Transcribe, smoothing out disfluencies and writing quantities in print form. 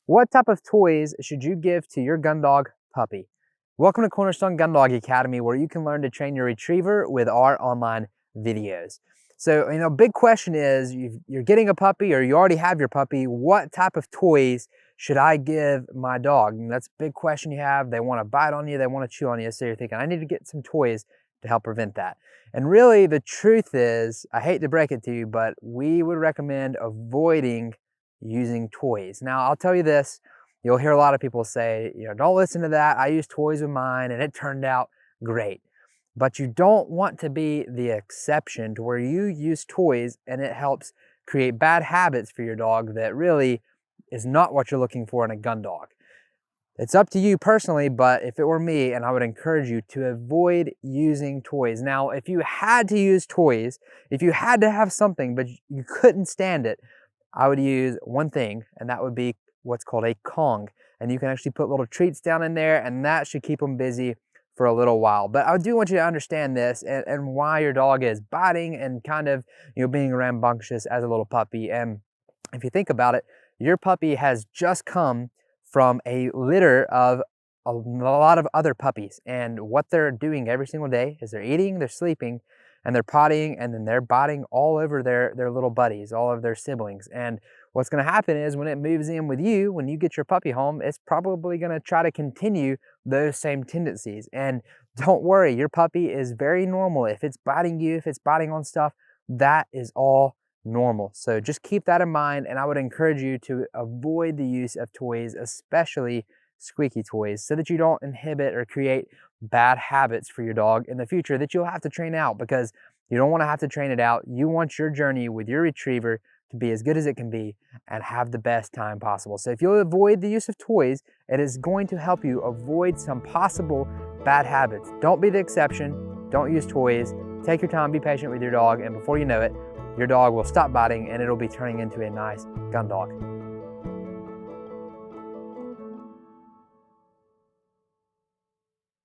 What type of toys should you give to your Gundog puppy? Welcome to Cornerstone Gundog Academy, where you can learn to train your retriever with our online videos. So, big question is, you're getting a puppy or you already have your puppy, what type of toys should I give my dog? And that's a big question you have. They want to bite on you, they want to chew on you. So you're thinking, I need to get some toys to help prevent that. And really, the truth is, I hate to break it to you, but we would recommend avoiding using toys. Now, I'll tell you this, you'll hear a lot of people say, don't listen to that. I used toys with mine and it turned out great. But you don't want to be the exception to where you use toys and it helps create bad habits for your dog that really is not what you're looking for in a gun dog. It's up to you personally, but if it were me, and I would encourage you to avoid using toys. Now, if you had to use toys, if you had to have something, but you couldn't stand it, I would use one thing, and that would be what's called a Conk. And you can actually put little treats down in there, and that should keep them busy for a little while. But I do want you to understand this and why your dog is biting and kind of, being rambunctious as a little puppy. And if you think about it, your puppy has just come from a litter of a lot of other puppies. And what they're doing every single day is they're eating, they're sleeping, and they're pottying, and then they're biting all over their little buddies, all of their siblings. And what's gonna happen is when it moves in with you, when you get your puppy home, it's probably gonna try to continue those same tendencies. And don't worry, your puppy is very normal. If it's biting you, if it's biting on stuff, that is all normal. So just keep that in mind, and I would encourage you to avoid the use of toys, especially squeaky toys, so that you don't inhibit or create bad habits for your dog in the future that you'll have to train out, because you don't want to have to train it out. You want your journey with your retriever to be as good as it can be and have the best time possible. So if you'll avoid the use of toys, it is going to help you avoid some possible bad habits. Don't be the exception. Don't use toys. Take your time, be patient with your dog, and before you know it, your dog will stop biting and it'll be turning into a nice gun dog.